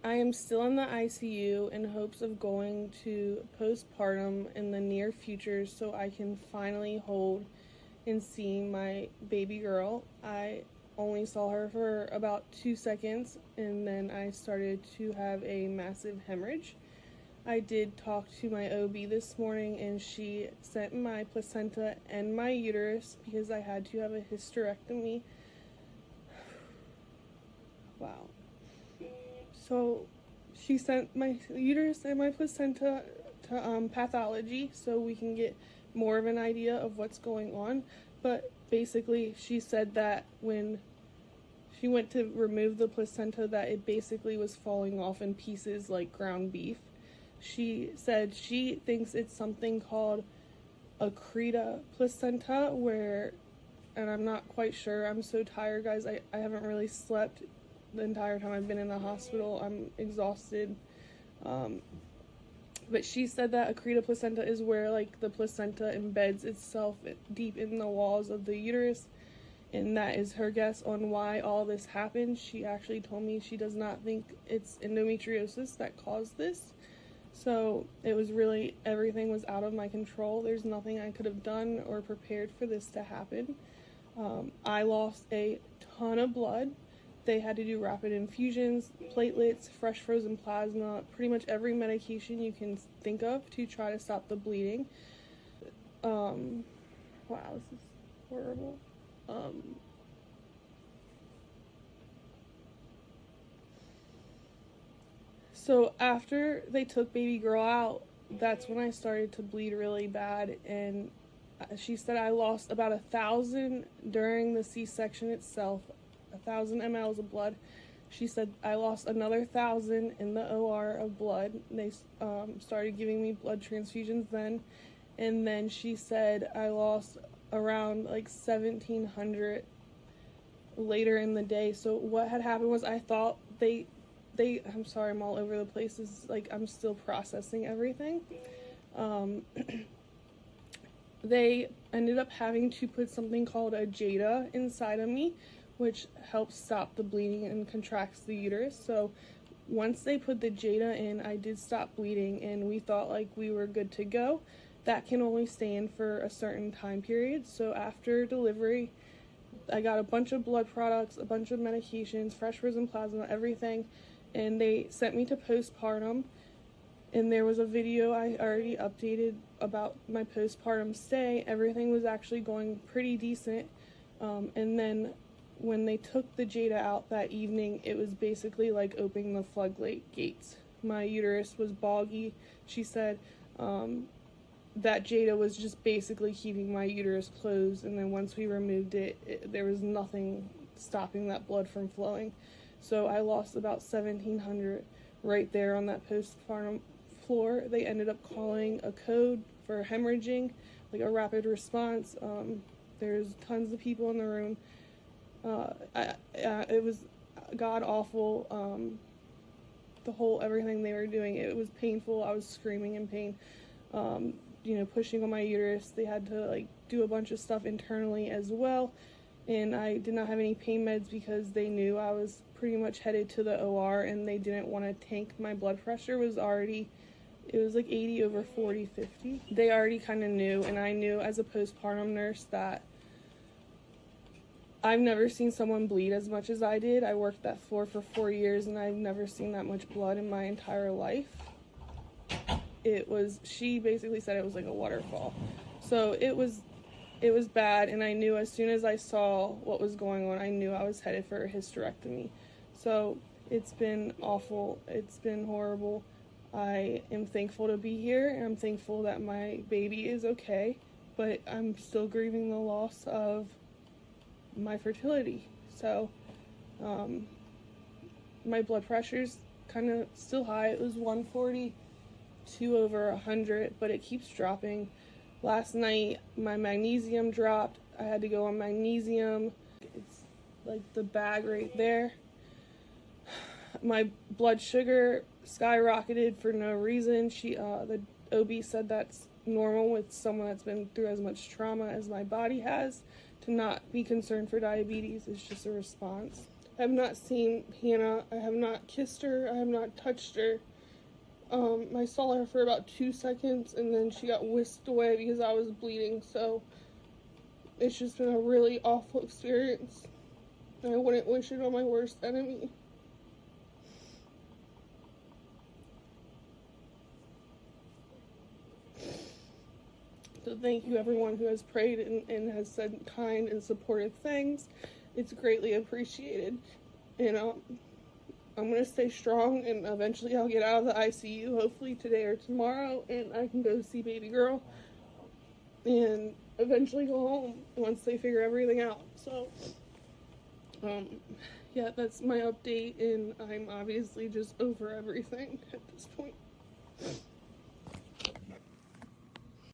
I am still in the ICU in hopes of going to postpartum in the near future so I can finally hold and see my baby girl. I only saw her for about 2 seconds and then I started to have a massive hemorrhage. I did talk to my OB this morning and she sent my placenta and my uterus because I had to have a hysterectomy. Wow. So she sent my uterus and my placenta to pathology so we can get more of an idea of what's going on. But basically she said that when she went to remove the placenta that it basically was falling off in pieces like ground beef. She said she thinks it's something called accreta placenta and I'm not quite sure. I'm so tired, guys. I haven't really slept the entire time I've been in the hospital. I'm exhausted. But she said that accreta placenta is where like the placenta embeds itself deep in the walls of the uterus. And that is her guess on why all this happened. She actually told me she does not think it's endometriosis that caused this. So it was really, everything was out of my control. There's nothing I could have done or prepared for this to happen. I lost a ton of blood. They had to do rapid infusions, platelets, fresh frozen plasma, pretty much every medication you can think of to try to stop the bleeding. Wow, this is horrible. So after they took baby girl out, that's when I started to bleed really bad, and she said I lost about 1,000 during the C-section itself, 1,000 mLs of blood. She said I lost another 1,000 in the OR of blood. They started giving me blood transfusions then, and then she said I lost around like 1,700 later in the day. So what had happened was I thought I'm sorry, I'm all over the place. It's like I'm still processing everything. They ended up having to put something called a Jada inside of me, which helps stop the bleeding and contracts the uterus. So once they put the Jada in, I did stop bleeding and we thought like we were good to go. That can only stay in for a certain time period. So after delivery, I got a bunch of blood products, a bunch of medications, fresh frozen plasma, everything. And they sent me to postpartum, and there was a video I already updated about my postpartum stay. Everything was actually going pretty decent, and then when they took the Jada out that evening, it was basically like opening the floodgate gates. My uterus was boggy. She said that Jada was just basically keeping my uterus closed, and then once we removed it, there was nothing stopping that blood from flowing. So I lost about 1,700 right there on that postpartum floor. They ended up calling a code for hemorrhaging, like a rapid response. There's tons of people in the room. It was god awful. Everything they were doing, it was painful. I was screaming in pain. Pushing on my uterus. They had to like do a bunch of stuff internally as well. And I did not have any pain meds because they knew I was pretty much headed to the OR and they didn't want to tank. My blood pressure was already, it was like 80 over 40, 50. They already kind of knew, and I knew as a postpartum nurse that I've never seen someone bleed as much as I did. I worked that floor for 4 years and I've never seen that much blood in my entire life. She basically said it was like a waterfall. So it was bad, and I knew as soon as I saw what was going on, I knew I was headed for a hysterectomy. So it's been awful. It's been horrible. I am thankful to be here, and I'm thankful that my baby is okay, but I'm still grieving the loss of my fertility. So my blood pressure's kind of still high. It was 142 over 100, but it keeps dropping. Last night, my magnesium dropped. I had to go on magnesium. It's like the bag right there. My blood sugar skyrocketed for no reason. The OB said that's normal with someone that's been through as much trauma as my body has. To not be concerned for diabetes is just a response. I have not seen Hannah. I have not kissed her. I have not touched her. I saw her for about 2 seconds, and then she got whisked away because I was bleeding. So it's just been a really awful experience. I wouldn't wish it on my worst enemy. So thank you everyone who has prayed and has said kind and supportive things. It's greatly appreciated. And I'm going to stay strong, and eventually I'll get out of the ICU, hopefully today or tomorrow, and I can go see baby girl and eventually go home once they figure everything out. So, yeah, that's my update, and I'm obviously just over everything at this point.